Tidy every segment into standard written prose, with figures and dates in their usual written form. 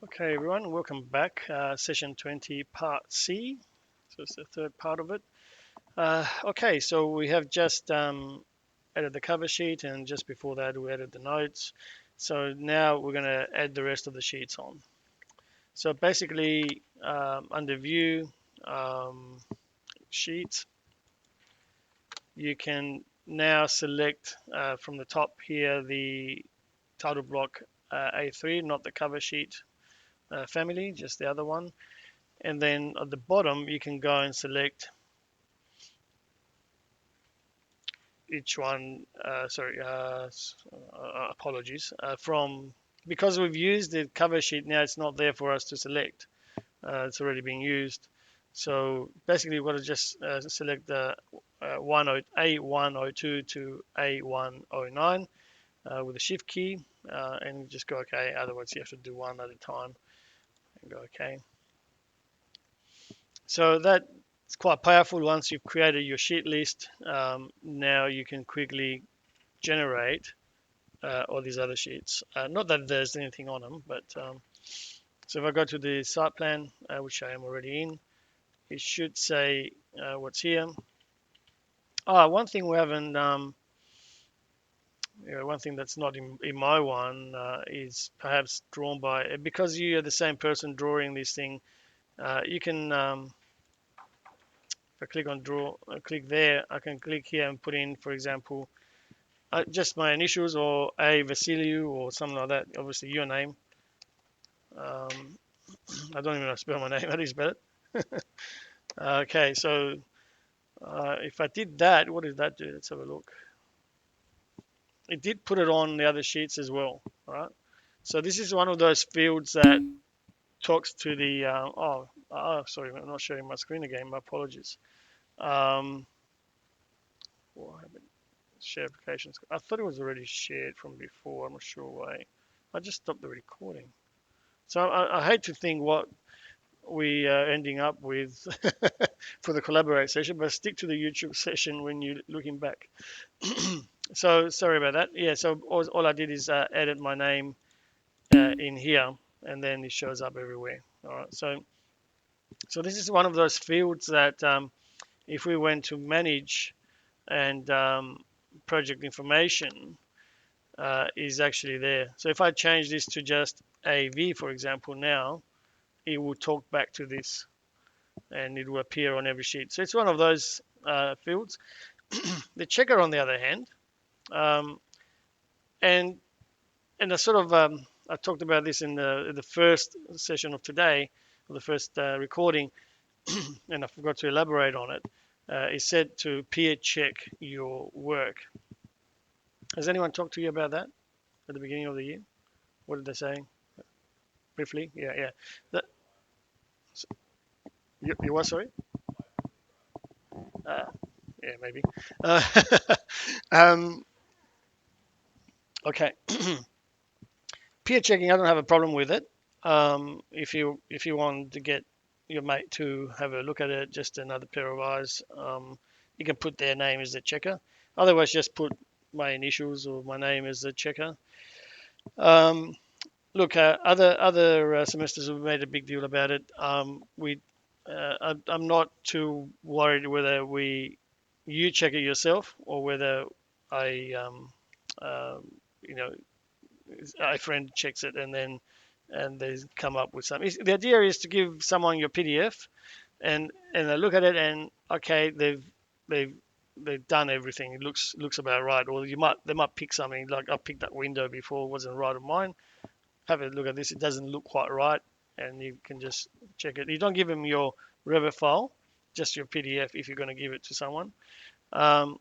Okay, everyone, welcome back. Session 20, part C. So it's the third part of it. Okay, so we have just added the cover sheet, and just before that, we added the notes. So now we're going to add the rest of the sheets on. So basically, under View, Sheets, you can now select from the top here the title block A3, not the cover sheet family, just the other one. And then at the bottom you can go and select each one, apologies, from, because we've used the cover sheet now, it's not there for us to select. It's already being used. So basically we've got to just select the A102 to A109 with the shift key and just go OK. Otherwise you have to do one at a time and go OK. So that's quite powerful. Once you've created your sheet list, now you can quickly generate all these other sheets. Not that there's anything on them, but so if I go to the site plan, which I am already in, it should say what's here. One thing we haven't, one thing that's not in my one is perhaps drawn by, because you are the same person drawing this thing, you can, if I click on draw, click there, I can click here and put in, for example, just my initials or A Vasiliu or something like that. Obviously your name. I don't even know how to spell my name. How do you spell it? Okay, so if I did that, what did that do? Let's have a look. It did put it on the other sheets as well, right? So this is one of those fields that talks to the. Sorry, I'm not showing my screen again. My apologies. What happened? Share applications. I thought it was already shared from before. I'm not sure why. I just stopped the recording. So I hate to think what we are ending up with for the collaborate session, but stick to the YouTube session when you're looking back. So sorry about that. Yeah, so all I did is edit my name in here, and then it shows up everywhere. All right, so this is one of those fields that if we went to manage and project information is actually there. So if I change this to just AV, for example, now, it will talk back to this and it will appear on every sheet. So it's one of those fields. The checker, on the other hand, um, and and I sort of I talked about this in the first session of today, or the first recording, and I forgot to elaborate on it. Is said to peer check your work. Has anyone talked to you about that at the beginning of the year? What did they say? Briefly, yeah. That, you what? Sorry. Uh, yeah, maybe. Uh, um, okay. Peer checking, I don't have a problem with it. If you want to get your mate to have a look at it, just another pair of eyes, you can put their name as the checker. Otherwise, just put my initials or my name as the checker. Um, Look, other semesters have made a big deal about it. I'm not too worried whether you check it yourself or whether I um, you know a friend checks it and they come up with something. The idea is to give someone your PDF and they look at it and okay, they've they've done everything. It looks about right, or they might pick something like I picked that window before, it wasn't right on mine. Have a look at this. It doesn't look quite right, and you can just check it. You don't give them your Revit file, just your PDF if you're going to give it to someone. Um,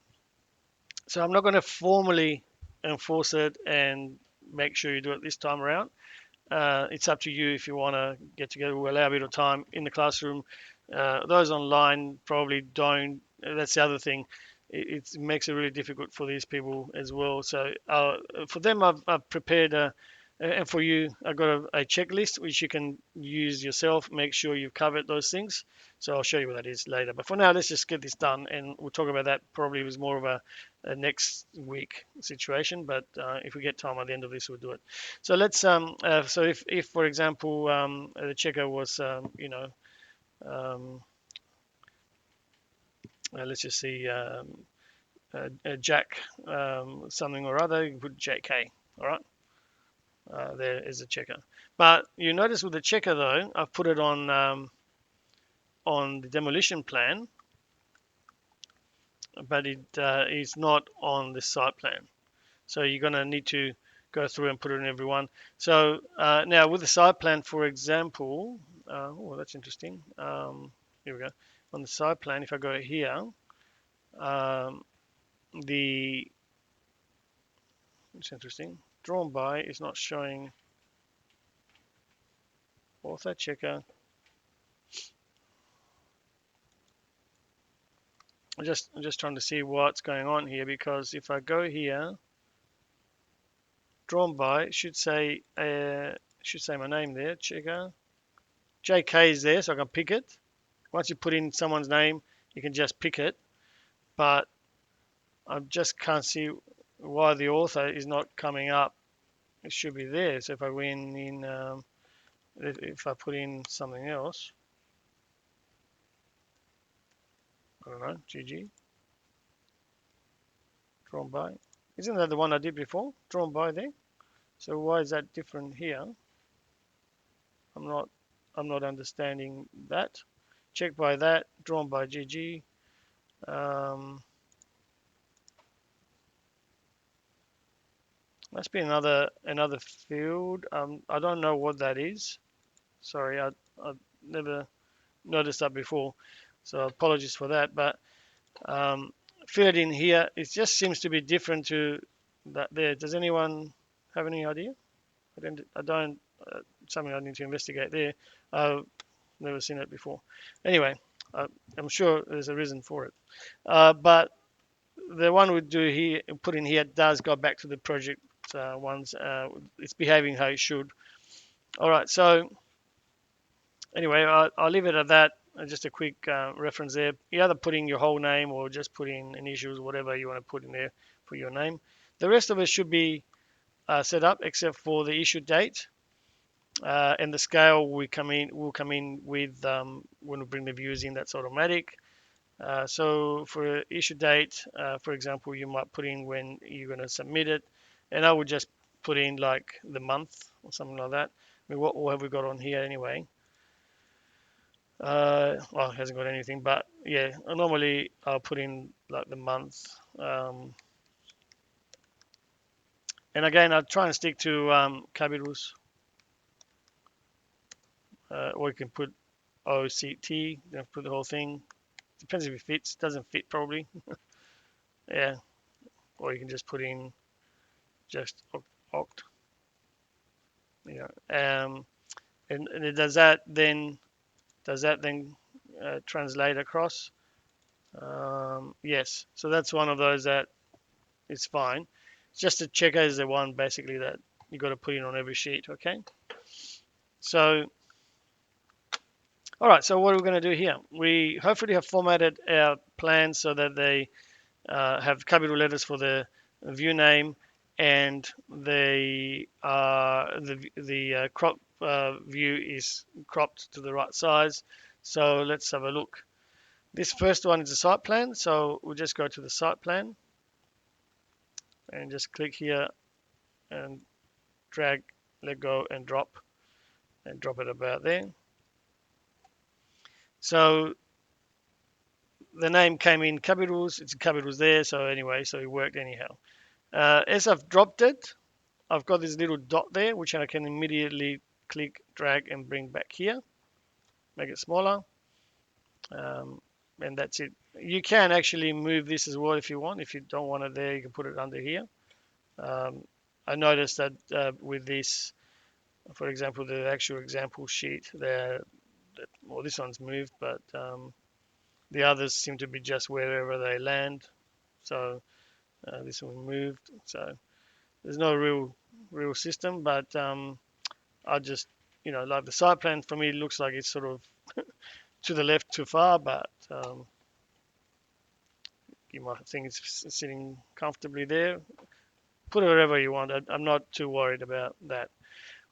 so I'm not going to formally enforce it and make sure you do it this time around. It's up to you if you want to get together. We'll allow a bit of time in the classroom. Those online probably don't. That's the other thing. It makes it really difficult for these people as well. So for them, I've prepared and for you, I've got a checklist which you can use yourself. Make sure you've covered those things. So I'll show you what that is later. But for now, let's just get this done, and we'll talk about that probably with more of next week situation, but if we get time at the end of this, we'll do it. So let's so if for example the checker was um, let's just see Jack something or other, you can put JK. All right, there is a checker. But you notice with the checker though, I've put it on the demolition plan, but it is not on the site plan. So you're going to need to go through and put it in every one. So now with the site plan, for example, oh, that's interesting. Here we go. On the site plan, if I go here, um, the it's interesting. Drawn by is not showing author checker. I'm just trying to see what's going on here, because if I go here, drawn by should say my name there, checker. JK is there, so I can pick it. Once you put in someone's name, you can just pick it. But I just can't see why the author is not coming up. It should be there. So if I win in, if I put in something else, I don't know, GG, drawn by. Isn't that the one I did before? Drawn by there. So why is that different here? I'm not understanding that. Check by that, drawn by GG. Must be another field. I don't know what that is. Sorry, I never noticed that before, so apologies for that. But fill it in here. It just seems to be different to that there. Does anyone have any idea? I don't. Something I need to investigate there. I've never seen it before. Anyway, I'm sure there's a reason for it. But the one we do here, put in here, does go back to the project ones. It's behaving how it should. All right. So anyway, I'll leave it at that. Just a quick reference there. You either put in your whole name or just put in initials, whatever you want to put in there for your name. The rest of it should be set up except for the issue date and the scale. Will come in with when we bring the views in. That's automatic. So for issue date, for example, you might put in when you're going to submit it, and I would just put in like the month or something like that. I mean, what have we got on here anyway? Well, it hasn't got anything, but yeah, normally I'll put in like the month. And again, I'll try and stick to capitals, or you can put OCT, put the whole thing. Depends if it fits, doesn't fit probably. Yeah, or you can just put in just oct. Yeah, and it does that then translate across? Yes, so that's one of those that is fine. Just a checker is the one basically that you got to put in on every sheet. Okay. So, all right. So what are we going to do here? We hopefully have formatted our plans so that they have capital letters for the view name, and the crop view is cropped to the right size. So let's have a look. This first one is a site plan, so we'll just go to the site plan and just click here and drag, let go, and drop it about there. So the name came in capitals, it's capitals there, so anyway, so it worked anyhow. As I've dropped it, I've got this little dot there, which I can immediately click, drag, and bring back here, make it smaller, and that's it. You can actually move this as well if you want. If you don't want it there, you can put it under here. I noticed that with this, for example, the actual example sheet there, well, this one's moved, but the others seem to be just wherever they land. So this one moved. So there's no real system, but I just, like the site plan for me looks like it's sort of to the left too far, but you might think it's sitting comfortably there. Put it wherever you want. I'm not too worried about that.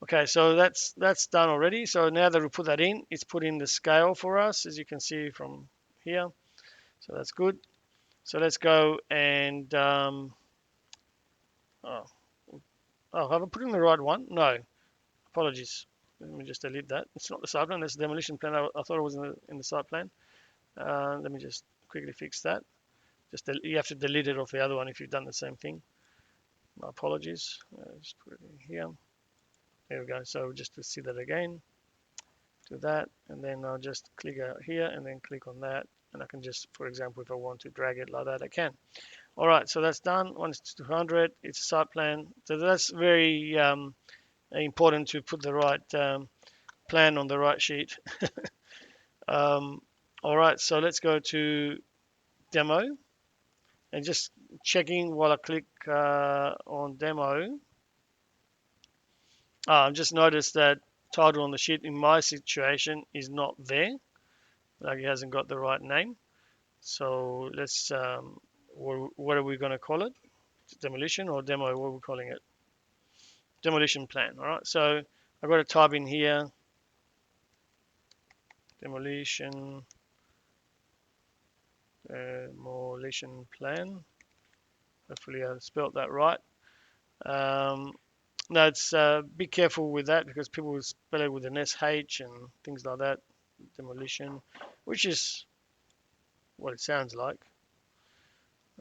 Okay, so that's done already. So now that we put that in, it's put in the scale for us, as you can see from here. So that's good. So let's go and oh, have I put in the right one? No, apologies. Let me just delete that. It's not the site plan. That's the demolition plan. I thought it was in the site plan. Let me just quickly fix that. You have to delete it off the other one if you've done the same thing. My apologies. Just put it in here. There we go. So just to see that again, do that, and then I'll just click out here and then click on that, and I can just, for example, if I want to drag it like that, I can. All right, so that's done. Once it's 200, it's a site plan. So that's very important to put the right plan on the right sheet. um, all right, so let's go to demo and just checking while I click on demo. I just noticed that title on the sheet in my situation is not there. Like it hasn't got the right name. So let's, what are we going to call it? Demolition or demo? What are we calling it? Demolition plan. All right. So I've got to type in here demolition plan. Hopefully I spelled that right. Now it's be careful with that because people will spell it with an SH and things like that. Demolition, which is what it sounds like.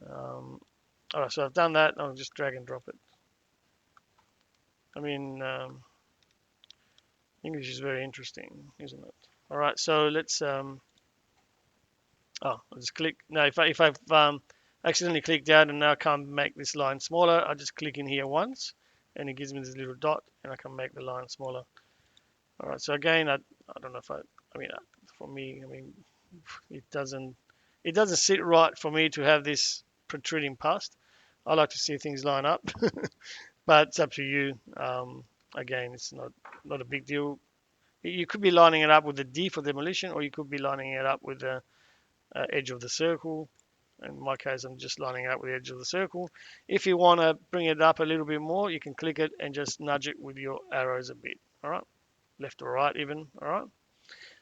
All right, so I've done that. I'll just drag and drop it. I mean, English is very interesting, isn't it? All right, so let's. I'll just click. Now, if I've accidentally clicked out and now I can't make this line smaller, I just click in here once, and it gives me this little dot, and I can make the line smaller. All right, so again, I don't know if I mean, for me, I mean, it doesn't sit right for me to have this protruding past. I like to see things line up, but it's up to you. Again, it's not a big deal. You could be lining it up with the D for demolition, or you could be lining it up with the edge of the circle. In my case, I'm just lining it up with the edge of the circle. If you want to bring it up a little bit more, you can click it and just nudge it with your arrows a bit. All right, left or right even. All right.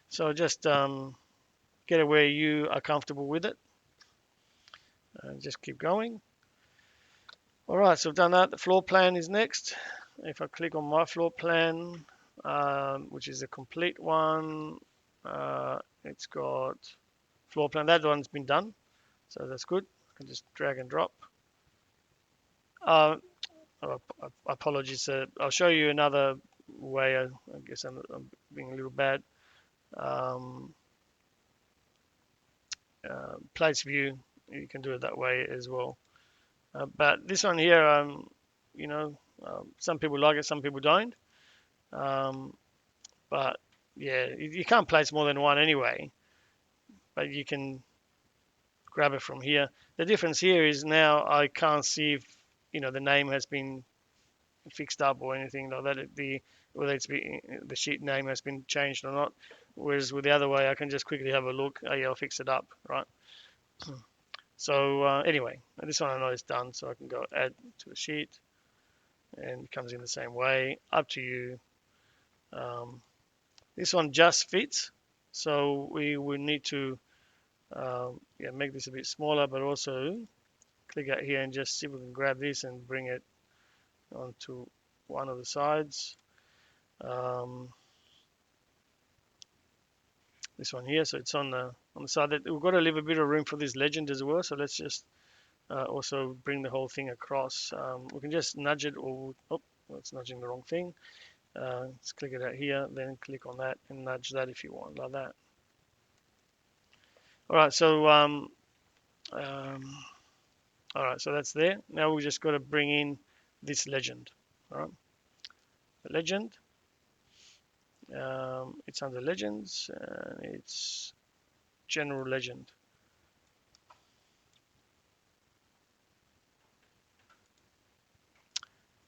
So just get it where you are comfortable with it. And just keep going. All right, so I've done that. The floor plan is next. If I click on my floor plan, which is a complete one, it's got floor plan. That one's been done, so that's good. I can just drag and drop. Apologies. I'll show you another way. I guess I'm being a little bad. Place view, you can do it that way as well. But this one here, you know, some people like it, some people don't. But yeah, you can't place more than one anyway. But you can grab it from here. The difference here is now I can't see if the name has been fixed up or anything like that. Whether the sheet name has been changed or not. Whereas with the other way, I can just quickly have a look. Oh yeah, I'll fix it up, right? So anyway, this one I know is done, so I can go add to the sheet, and it comes in the same way. Up to you. This one just fits, so we will need to make this a bit smaller, but also click out here and just see if we can grab this and bring it onto one of the sides. This one here, so it's on the side. That we've got to leave a bit of room for this legend as well. So let's just also bring the whole thing across. We can just nudge it, or it's nudging the wrong thing. Let's click it out here, then click on that and nudge that if you want, like that. All right, so all right, so that's there. Now we just got to bring in this legend. All right, the legend. It's under legends, and it's general legend.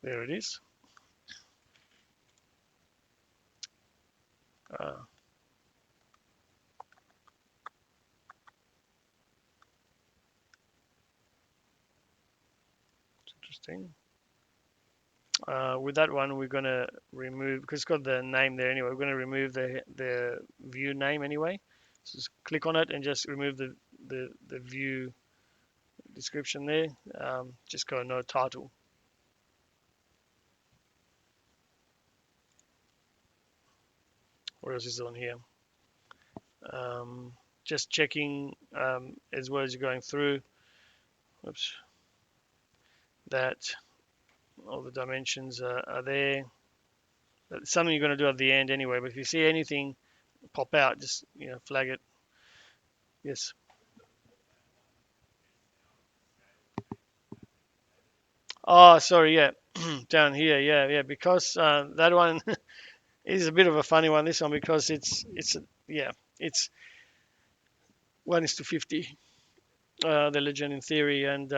There it is. Interesting. With that one, we're going to remove, because it's got the name there anyway, we're going to remove the view name anyway. So just click on it and just remove the view description there. Just go no title. What else is on here? Just checking as well as you're going through. Oops. That all the dimensions are there. That's something you're going to do at the end anyway. But if you see anything pop out, just flag it. Yes. Oh, sorry. Yeah, down here. Yeah. Because that one is a bit of a funny one. This one because yeah, it's 1:50. The legend in theory, and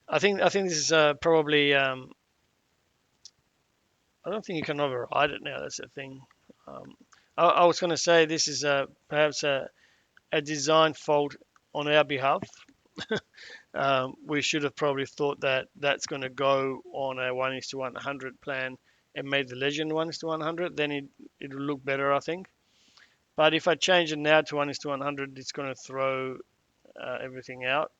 I think this is probably. I don't think you can override it now. That's the thing. I was going to say this is perhaps a design fault on our behalf. We should have probably thought that that's going to go on a 1:100 plan and made the legend 1:100. Then it will look better, I think. But if I change it now to 1:100, it's going to throw everything out.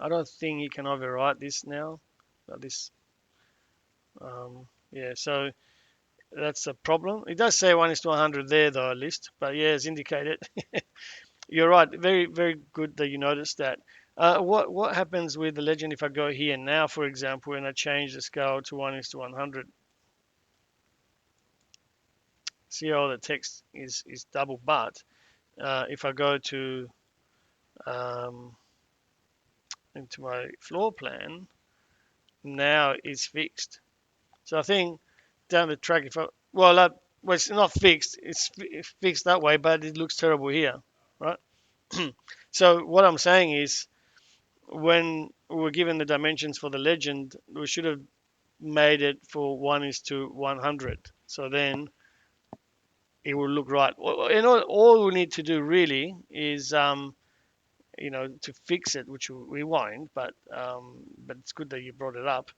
I don't think you can overwrite this now. This, yeah. So that's a problem. It does say 1:100 there though, at least. But yeah, it's indicated. You're right. Very, very good that you noticed that. What happens with the legend if I go here now, for example, and I change the scale to 1:100? See how the text is double, but if I go to um, into my floor plan, now it's fixed. So I think down the track, if I well, it's not fixed. It's fixed that way, but it looks terrible here, right? So what I'm saying is, when we were given the dimensions for the legend, we should have made it for 1:100. So then it will look right. And all we need to do really is, to fix it, which we won't. But it's good that you brought it up.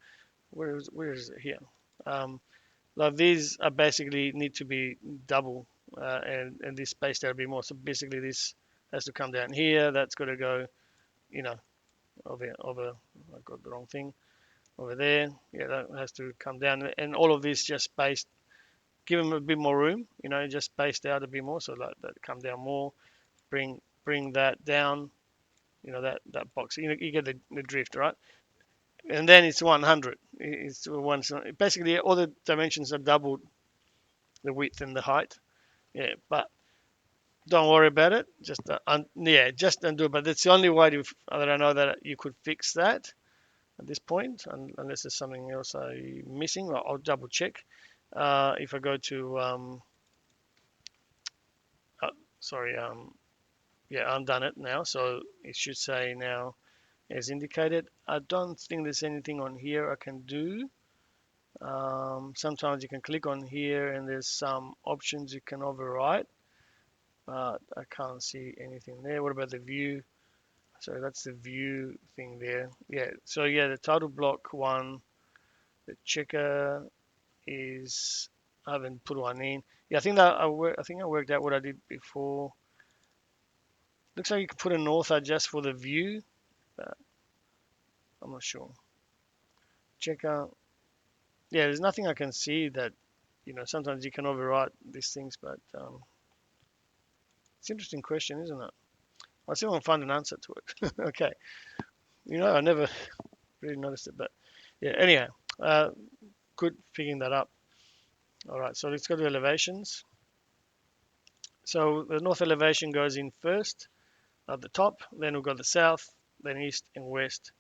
Where is it here? Like these are basically need to be double, and this space there will be more. So basically, this has to come down here. That's got to go, you know, over. I got the wrong thing over there. Yeah, that has to come down, and all of this just spaced. Give them a bit more room, just spaced out a bit more, so that come down more. Bring that down, that box. You get the drift, right? And then it's 100. It's one. Basically, all the dimensions are doubled, the width and the height. Yeah, but don't worry about it. Just undo it. But that's the only way that I know that you could fix that at this point, unless there's something else I'm missing. I'll double check. If I go to, sorry, yeah, I've done it now, so it should say now as indicated. I don't think there's anything on here I can do. Sometimes you can click on here and there's some options you can overwrite, but I can't see anything there. What about the view? So that's the view thing there. Yeah, so yeah, the title block one, the checker is, I haven't put one in. Yeah, I think I worked out what I did before. Looks like you can put an author just for the view, but I'm not sure. Checker. Yeah, there's nothing I can see that, sometimes you can overwrite these things, but it's an interesting question, isn't it? I'll see if I can find an answer to it. Okay. I never really noticed it, but yeah, anyhow, good picking that up. All right, so let's go to elevations. So the north elevation goes in first at the top, then we've got the south, then east and west.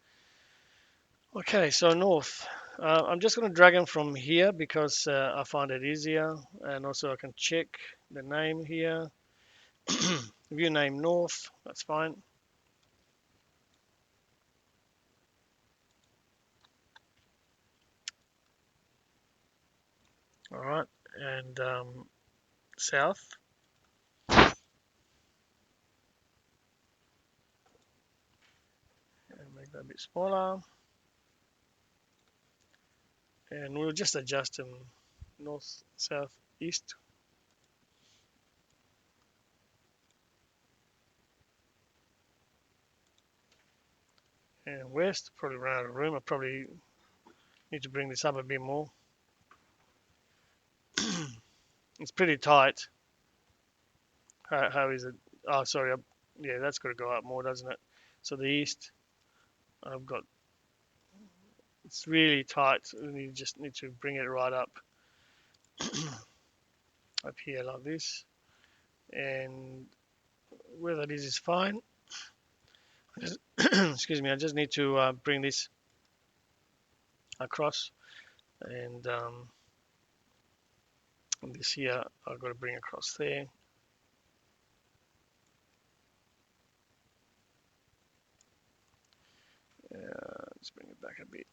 Okay, so north. I'm just going to drag them from here because I find it easier, and also I can check the name here. View name north, that's fine. All right, and south. make that a bit smaller, and we'll just adjust them north, south, east. And west, probably run out of room. I probably need to bring this up a bit more. It's pretty tight. How is it? Oh, sorry. Yeah, that's got to go up more, doesn't it? So the east, I've got, it's really tight. You just need to bring it right up here like this. And where that is fine. Excuse me, I just need to bring this across, and this here I've got to bring across there. Let's bring it back a bit.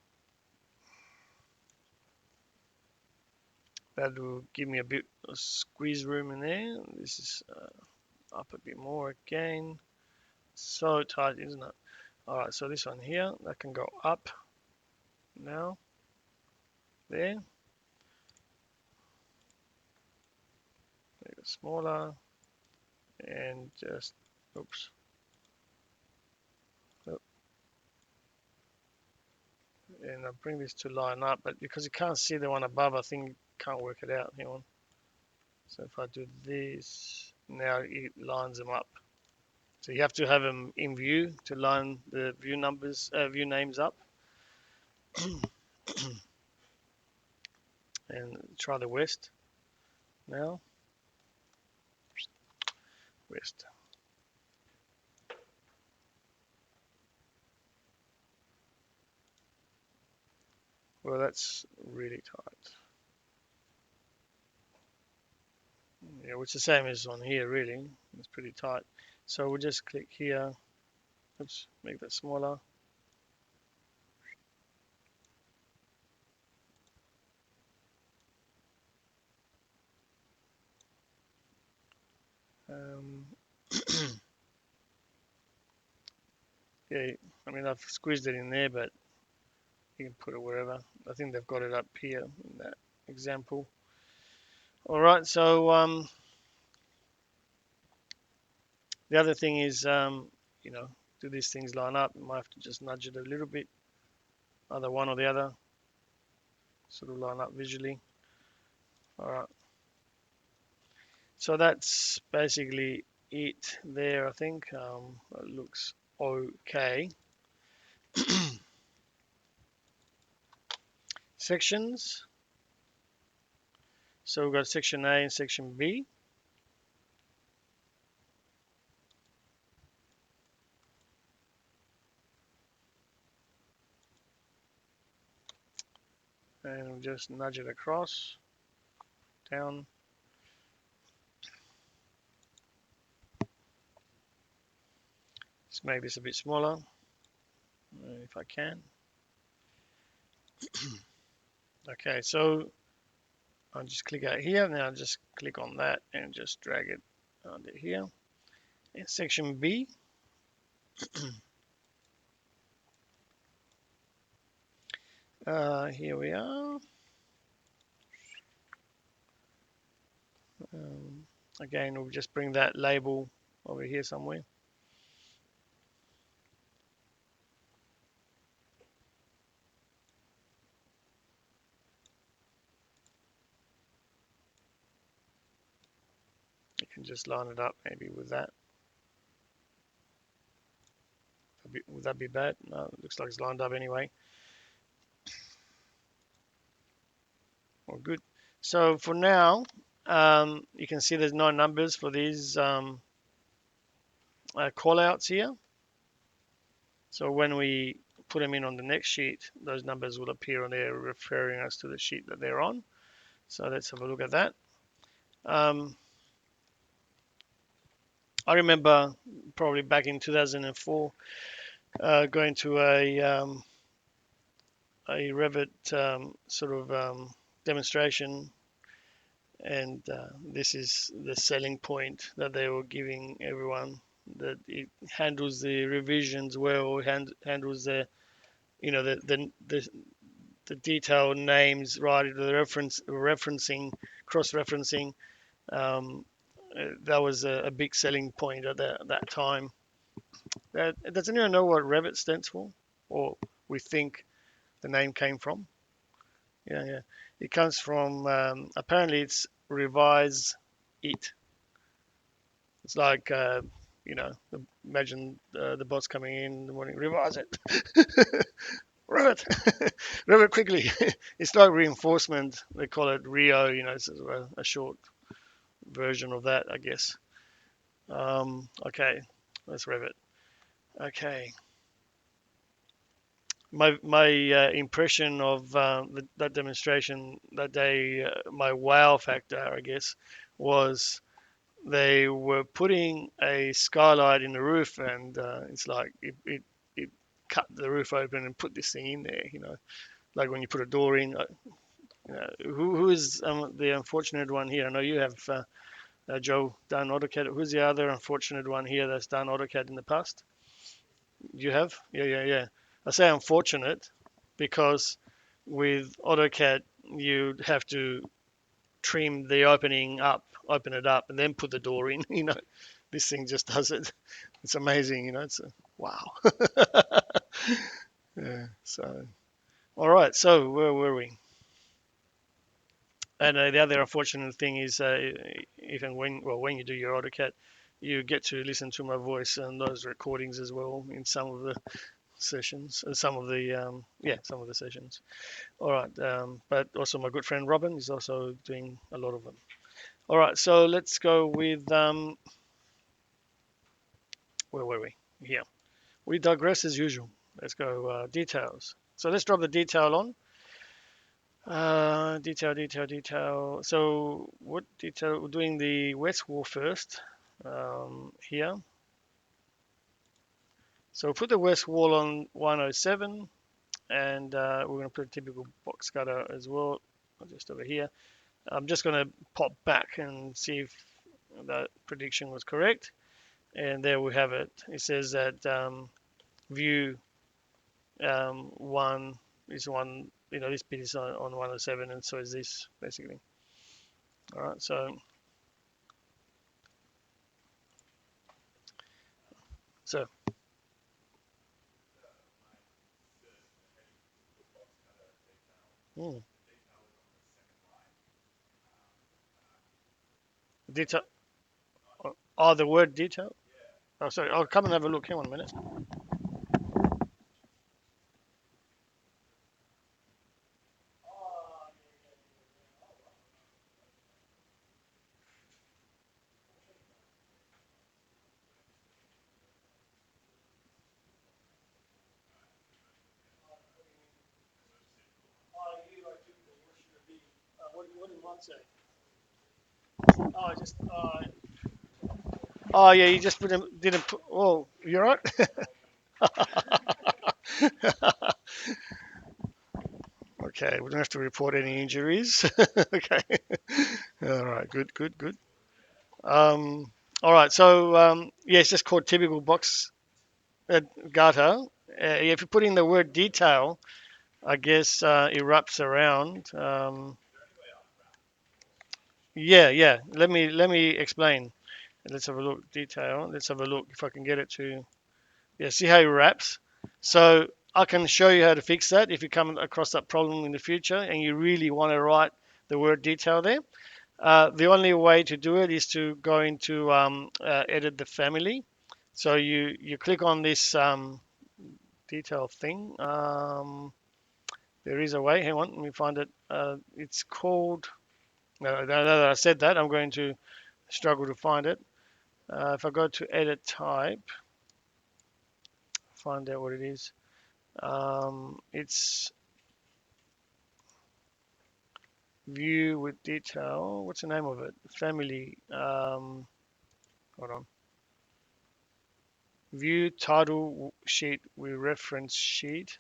That will give me a bit of squeeze room in there. This is up a bit more again. So tight, isn't it? All right, so this one here, that can go up now. There. Make it smaller. And just, oops. And I'll bring this to line up, but because you can't see the one above, I think you can't work it out. Hang on. So if I do this, now it lines them up. So you have to have them in view to line the view names up. And try the west now. West. Well, that's really tight. Yeah, which is the same as on here, really. It's pretty tight. So we'll just click here. Oops, make that smaller. Yeah, I mean, I've squeezed it in there, but you can put it wherever. I think they've got it up here in that example. All right, so the other thing is, do these things line up? You might have to just nudge it a little bit, either one or the other, sort of line up visually. All right. So that's basically it there, I think. It looks okay. Sections. So we've got section A and section B. And we'll just nudge it across, down. Let's make this a bit smaller, if I can. Okay, so I'll just click out here. Now just click on that and just drag it under here. In section B, here we are. Again, we'll just bring that label over here somewhere. You can just line it up maybe with that. Would that be bad? No, it looks like it's lined up anyway. Well, good. So for now, you can see there's no numbers for these callouts here. So when we put them in on the next sheet, those numbers will appear on there, referring us to the sheet that they're on. So let's have a look at that. I remember probably back in 2004 going to a Revit sort of demonstration, and this is the selling point that they were giving everyone that it handles the revisions well, handles the the detailed names right, the referencing, cross-referencing. Um, that was a big selling point at that time. Does anyone know what Revit stands for, or we think the name came from? Yeah, yeah. It comes from apparently it's revise it. It's like imagine the boss coming in the morning, revise it, Revit, Revit quickly. It's like reinforcement. They call it Rio. It's sort of a short version of that, I guess. Okay, let's Revit. Okay, my impression of that demonstration that day, my wow factor, I guess, was they were putting a skylight in the roof, and it's like it cut the roof open and put this thing in there. Like when you put a door in. Who is the unfortunate one here? I know you have Joe done AutoCAD. Who's the other unfortunate one here that's done AutoCAD in the past? You have? Yeah, yeah, yeah. I say unfortunate because with AutoCAD you'd have to trim the opening up, open it up, and then put the door in. This thing just does it. It's amazing. It's wow. Yeah. So, all right. So where were we? And the other unfortunate thing is, even when you do your AutoCAD, you get to listen to my voice and those recordings as well in some of the sessions, some of the sessions. All right, but also my good friend Robin is also doing a lot of them. All right, so let's go with where were we? Here. We digress as usual. Let's go details. So let's drop the detail on. Detail. So what detail? We're doing the west wall first. Here. So put the west wall on 107, and we're going to put a typical box cutter as well, just over here. I'm just going to pop back and see if that prediction was correct. And there we have it. It says that view one is one. This bit is on 107, and so is this basically. All right. So. Hmm. Detail. Oh, the word detail. Oh, sorry. I'll come and have a look. Hang on a minute. What did one say? Oh, just. Oh, yeah. You just didn't put. Oh, you're right. Okay. We don't have to report any injuries. Okay. All right. Good. Good. Good. Um. All right. So yeah, it's just called typical box gutter. If you put in the word detail, I guess it wraps around. Yeah. Yeah. Let me explain. Let's have a look. Detail. Let's have a look if I can get it to. Yeah, see how it wraps. So I can show you how to fix that if you come across that problem in the future and you really want to write the word detail there. The only way to do it is to go into edit the family. So you click on this detail thing. There is a way. Hang on, let me find it. It's called. No, now that I said that, I'm going to struggle to find it. If I go to edit type, find out what it is. It's view with detail. What's the name of it? Family. Hold on. View title sheet with reference sheet.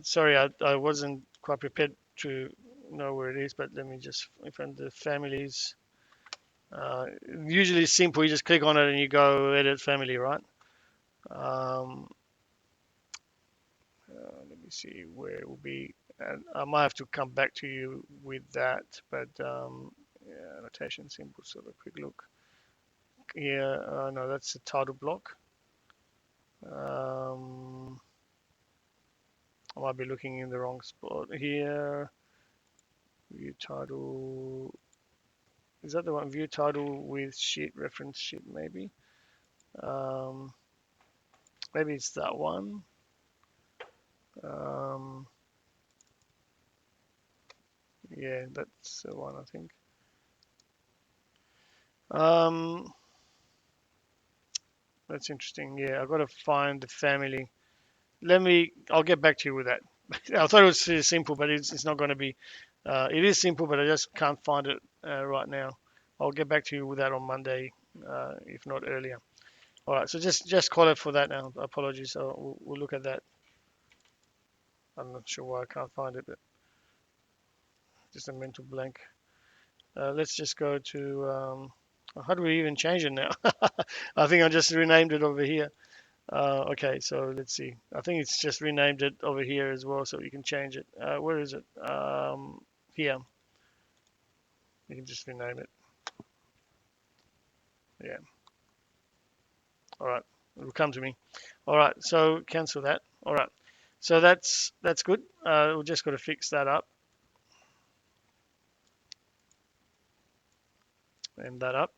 Sorry, I wasn't quite prepared to know where it is, but let me just find the families. Uh, Usually simple. You just click on it and you go edit family, right? Um, Let me see where it will be. And I might have to come back to you with that, but yeah, annotation symbols. Have a quick look. Yeah, no, that's the title block. Um, I might be looking in the wrong spot here. View title. Is that the one? View title with sheet reference sheet, maybe. Um, Maybe it's that one. Um, yeah, that's the one I think. Um, that's interesting. Yeah, I've got to find the family. I'll get back to you with that. I thought it was simple, but it's not going to be. It is simple, but I just can't find it right now. I'll get back to you with that on Monday, if not earlier. All right, so just call it for that now. Apologies. So we'll look at that. I'm not sure why I can't find it, but just a mental blank. Let's just go to. How do we even change it now? I think I just renamed it over here. Okay, so let's see. I think it's just renamed it over here as well, so you can change it. Where is it? Here. You can just rename it. Yeah. All right. It will come to me. All right. So cancel that. All right. So that's good. We've just got to fix that up and that up.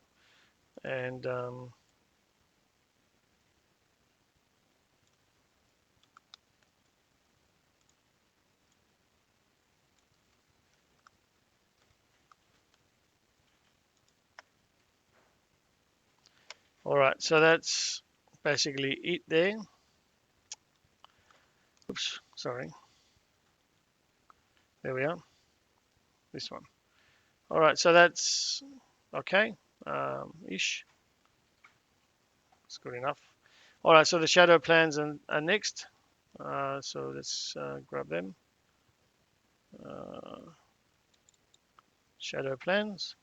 And all right. So that's basically it there. Oops. Sorry. There we are. This one. All right. So that's okay. Ish. It's good enough. All right. So the shadow plans are next. So let's grab them. Uh, Shadow plans.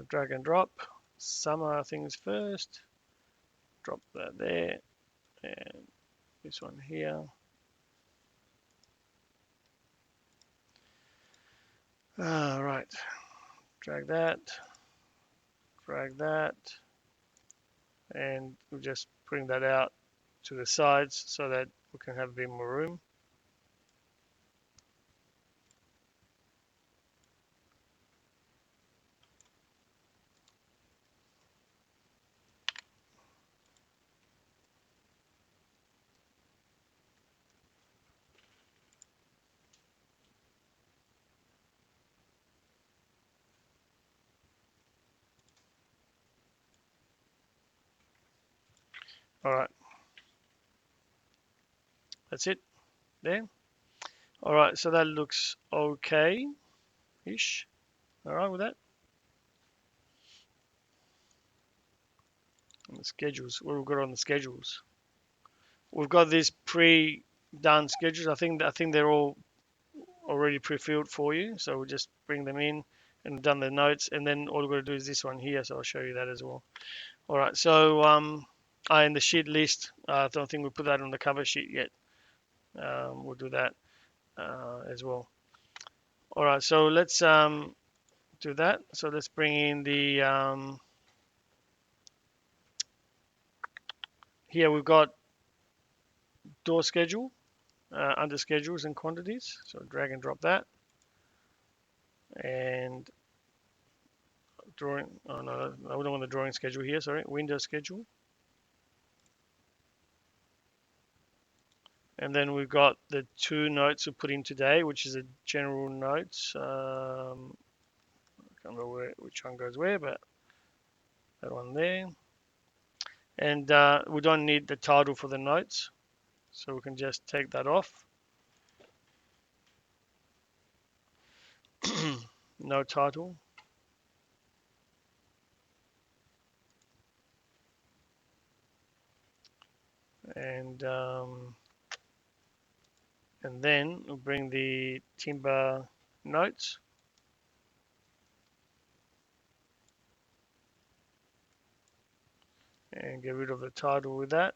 Drag and drop. Summer things first. Drop that there. And this one here. All right. Drag that. Drag that. And we're just putting that out to the sides so that we can have a bit more room. All right. That's it there. All right. So that looks okay-ish. All right with that. And the schedules. What we've got on the schedules. We've got these pre-done schedules. I think they're all already pre-filled for you. So we'll just bring them in and done the notes, and then all we've got to do is this one here. So I'll show you that as well. All right. So in the sheet list, I don't think we put that on the cover sheet yet. We'll do that as well. All right. So let's do that. So let's bring in the here we've got door schedule under schedules and quantities. So drag and drop that and drawing. Oh no, we don't want the drawing schedule here. Sorry, window schedule. And then we've got the two notes we put in today, which is a general notes. I can't remember which one goes where, but that one there. And we don't need the title for the notes, so we can just take that off. No title. And then we'll bring the timber notes. and get rid of the title with that.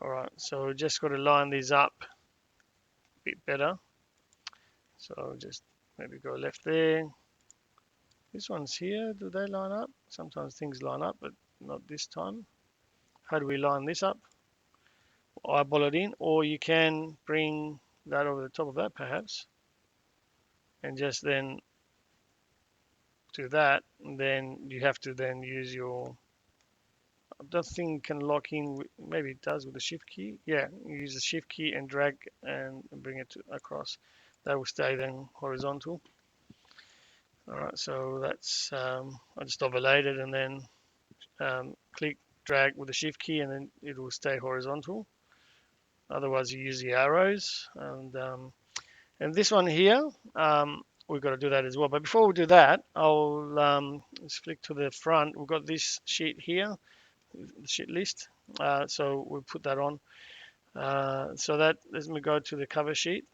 All right, so we just got to line these up a bit better. So just maybe go left there. This one's here, do they line up? Sometimes things line up, but not this time. How do we line this up? Eyeball it in, or you can bring that over the top of that perhaps, and just then do that. And then you have to then use your, I don't think it can lock in, maybe it does with the shift key. Yeah, you use the shift key and drag and bring it across. That will stay then horizontal. All right, so that's, I just overlaid it and then click, drag with the shift key, and then it will stay horizontal. Otherwise, you use the arrows. And this one here, we've got to do that as well. But before we do that, I'll just flick to the front. We've got this sheet here, the sheet list. So we'll put that on. So that, let me go to the cover sheet.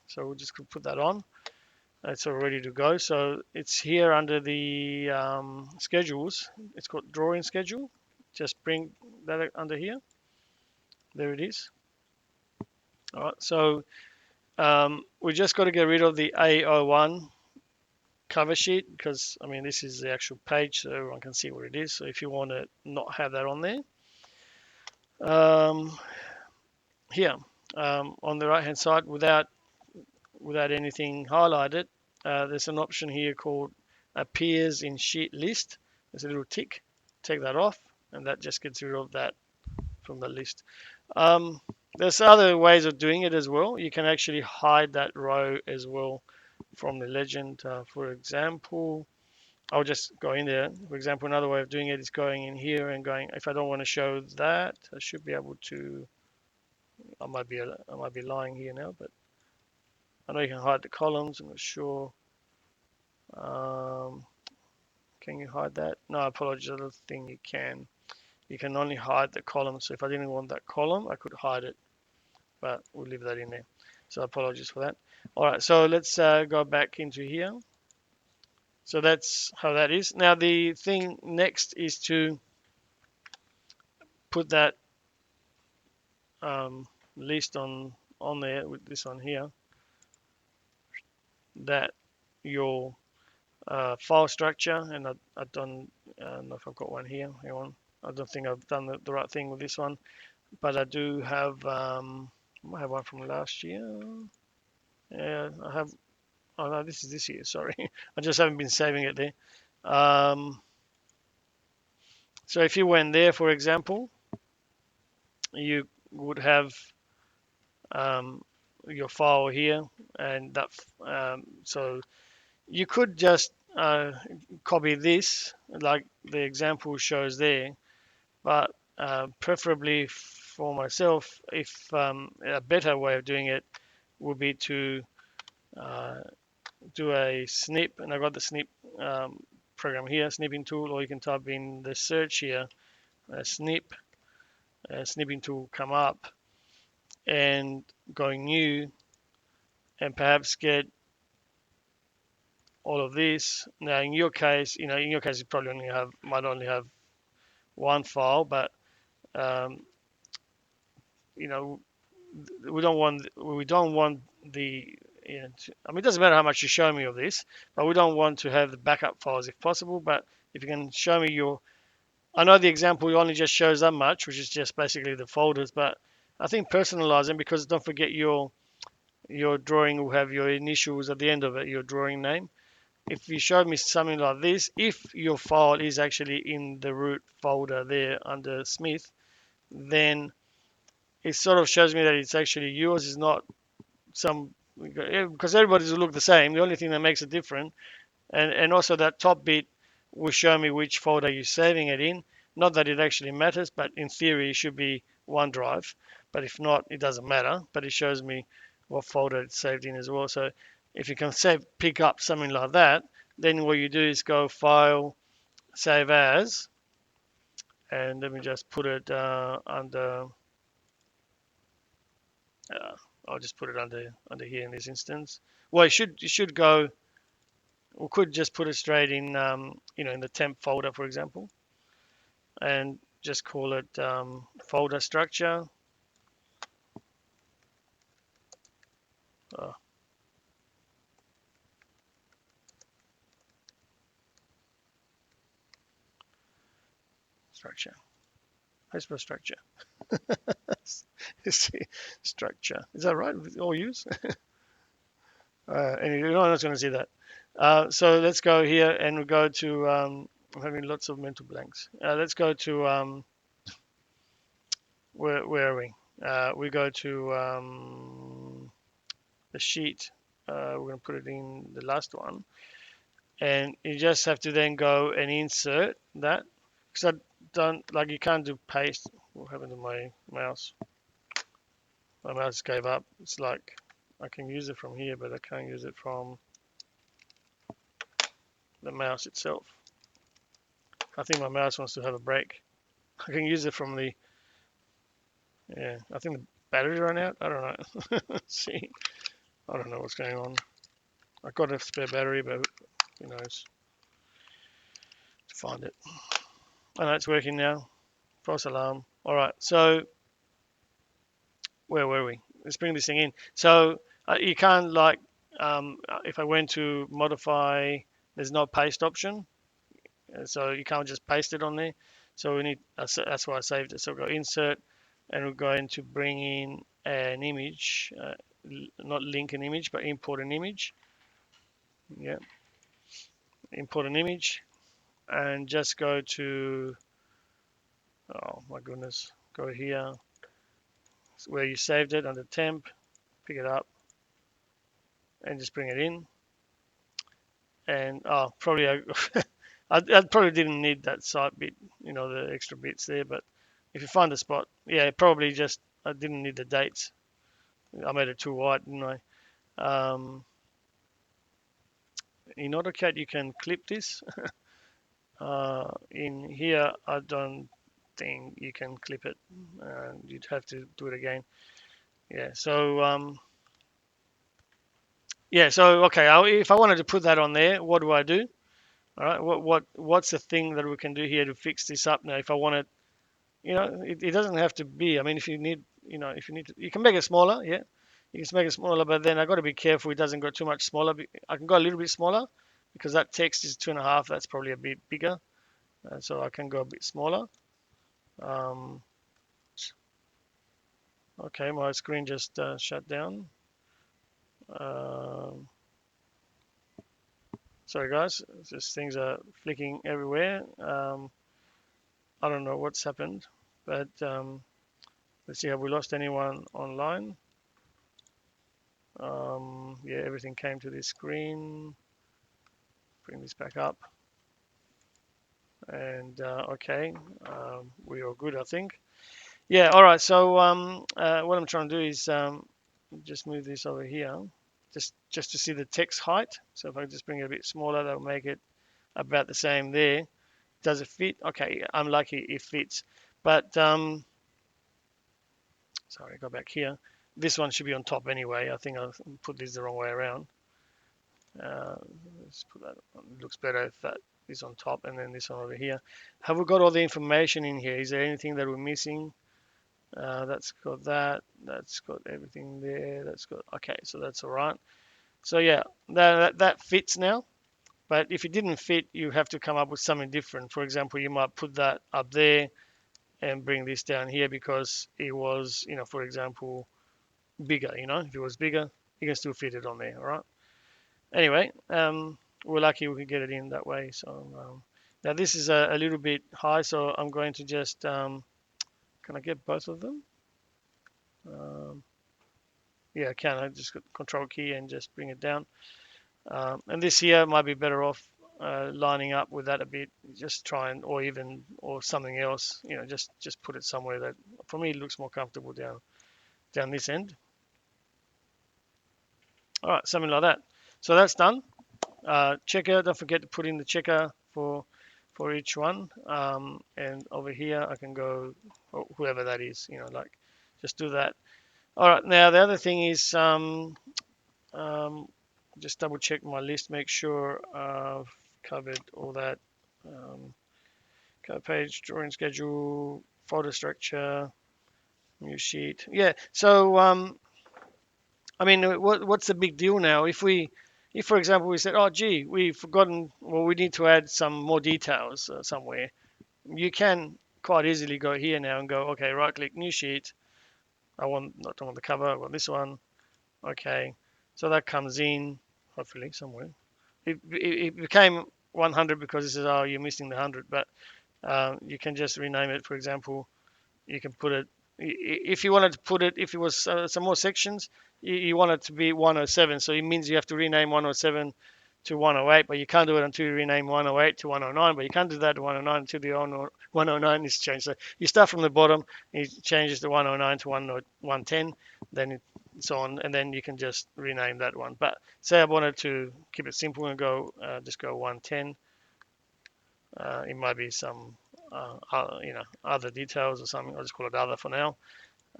So we'll just put that on. It's all ready to go. So it's here under the schedules. It's called drawing schedule. Just bring that under here. There it is. All right. So we just got to get rid of the A01 cover sheet because, I mean, this is the actual page so everyone can see what it is. So if you want to not have that on there, here on the right hand side without anything highlighted, there's an option here called appears in sheet list. There's a little tick. Take that off, and that just gets rid of that from the list. There's other ways of doing it as well. You can actually hide that row as well from the legend. For example, I'll just go in there. For example, another way of doing it is going in here and going, if I don't want to show that, I should be able to, I might be lying here now, but I know you can hide the columns. I'm not sure. Can you hide that? No, I apologize. I don't think you can. You can only hide the column. So if I didn't want that column, I could hide it, but we'll leave that in there. So apologies for that. All right, so let's go back into here. So that's how that is. Now the thing next is to put that list on there with this one here. That your file structure, and I don't know if I've got one here. Hang on. I don't think I've done the right thing with this one, but I do have. I might have one from last year. Yeah, I have. Oh no, this is this year. Sorry, I just haven't been saving it there. So if you went there, for example, you would have your file here, and that. So you could just copy this, like the example shows there, but preferably for myself, if a better way of doing it would be to do a snip, and I've got the snip program here, snipping tool, or you can type in the search here, snip, snipping tool come up, and go new, and perhaps get all of this. Now, in your case, you probably might only have one file, but um, you know, we don't want the, I mean, it doesn't matter how much you show me of this, but we don't want to have the backup files if possible. But if you can show me I know the example only just shows that much, which is just basically the folders, but I think personalize them, because don't forget your drawing will have your initials at the end of it, your drawing name. If you showed me something like this, if your file is actually in the root folder there under Smith, then it sort of shows me that it's actually yours, is not some, because everybody's will look the same. The only thing that makes it different, and also that top bit will show me which folder you're saving it in. Not that it actually matters, but in theory it should be OneDrive. But if not, it doesn't matter. But it shows me what folder it's saved in as well. So if you can pick up something like that, then what you do is go File, Save As, and let me just put it under. I'll just put it under here in this instance. Well, it should go. We could just put it straight in, in the temp folder, for example. and just call it folder structure. Oh, structure. How structure? Structure. Is that right? All use? Anyway, no one's going to see that. So let's go here and we go to. I'm having lots of mental blanks. Let's go to where are we? We go to the sheet. We're going to put it in the last one, and you just have to then go and insert that. Because I don't like you can't do paste. What happened to my mouse? My mouse gave up. It's like I can use it from here, but I can't use it from the mouse itself. I think my mouse wants to have a break. I can use it from the, yeah, I think the battery ran out. I don't know. See, I don't know what's going on. I got a spare battery, but who knows? To find it. I know it's working now. False alarm. All right, so where were we? Let's bring this thing in. So you can't like, if I went to modify, there's no paste option. So you can't just paste it on there. So we need, that's why I saved it. So we'll go insert and we're going to bring in an image, not link an image, but import an image. Yeah, import an image and just go to, oh my goodness, go here where you saved it under temp, pick it up and just bring it in. And probably I probably didn't need that site bit, the extra bits there. But if you find a spot, yeah, probably just I didn't need the dates. I made it too wide, didn't I? In AutoCAD, you can clip this. In here, I don't think you can clip it. You'd have to do it again. Yeah. So yeah. So okay. If I wanted to put that on there, what do I do? All right. What's the thing that we can do here to fix this up now? If I want it, it doesn't have to be. I mean, if you need, if you need to, you can make it smaller. Yeah. You can make it smaller, but then I got to be careful it doesn't go too much smaller. I can go a little bit smaller because that text is 2.5. That's probably a bit bigger, so I can go a bit smaller. Um, okay, my screen just shut down. Um, Sorry guys, just things are flicking everywhere. I don't know what's happened, but let's see, have we lost anyone online? Yeah, everything came to this screen. Bring this back up. And okay, we are good, I think. Yeah, all right. So what I'm trying to do is just move this over here, just to see the text height. So if I just bring it a bit smaller, that'll make it about the same there. Does it fit? Okay, I'm lucky it fits. But sorry, go back here. This one should be on top anyway. I think I put this the wrong way around. Let's put that on. It looks better if that is on top and then this one over here. Have we got all the information in here? Is there anything that we're missing? That's got that. That's got everything there. That's got, okay, so that's all right. So yeah, that fits now. But if it didn't fit, you have to come up with something different. For example, you might put that up there and bring this down here because it was, for example, bigger. If it was bigger, you can still fit it on there. All right. Anyway, we're lucky we could get it in that way. So now this is a little bit high, so I'm going to just, can I get both of them? Yeah, I can. I just got control key and just bring it down. And this here might be better off lining up with that a bit. Just try and, or something else. Just put it somewhere that, for me, it looks more comfortable down this end. All right, something like that. So that's done. Checker. Don't forget to put in the checker for each one. And over here, I can go whoever that is. Just do that. All right. Now the other thing is. Just double check my list, make sure I've covered all that. Cover page, drawing schedule, folder structure, new sheet. Yeah. So I mean, what's the big deal now? If for example we said, oh gee, we've forgotten, well, we need to add some more details somewhere. You can quite easily go here now and go, okay, right click, new sheet. I don't want the cover. I want this one. Okay, so that comes in hopefully somewhere. It became 100 because it says, oh, you're missing the 100, but you can just rename it. For example, you can put it, if you wanted to put it, if it was some more sections, you want it to be 107. So it means you have to rename 107 to 108, but you can't do it until you rename 108 to 109, but you can't do that to 109 until the 109 is changed. So you start from the bottom, it changes to 109 to 110, then so on, and then you can just rename that one. But say I wanted to keep it simple and go just go 110. It might be some other details or something. I'll just call it other for now.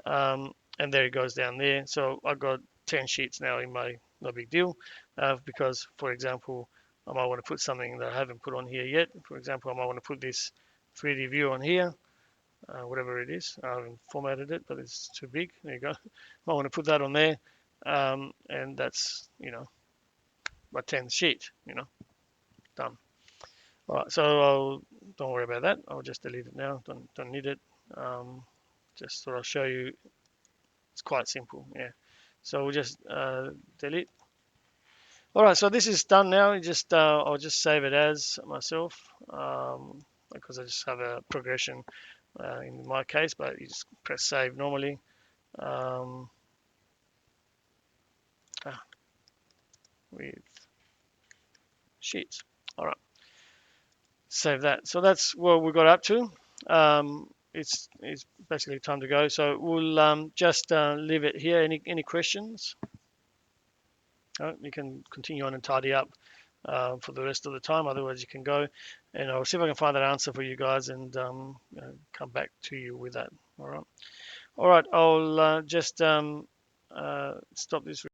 And there it goes down there. So I've got 10 sheets now in my, no big deal, because for example, I might want to put something that I haven't put on here yet. For example, I might want to put this 3D view on here, whatever it is. I haven't formatted it, but it's too big. There you go. I want to put that on there, and that's my 10th sheet. Done. All right, so don't worry about that. I'll just delete it now. Don't need it. Just thought I'll show you. It's quite simple. Yeah. So we'll just delete. All right. So this is done now. I'll just save it as myself because I just have a progression in my case. But you just press save normally. With sheets. All right. Save that. So that's what we got up to. It's basically time to go. So we'll just leave it here. Any questions? You can continue on and tidy up for the rest of the time. Otherwise, you can go, and I'll see if I can find that answer for you guys and come back to you with that. All right. All right. I'll just stop this.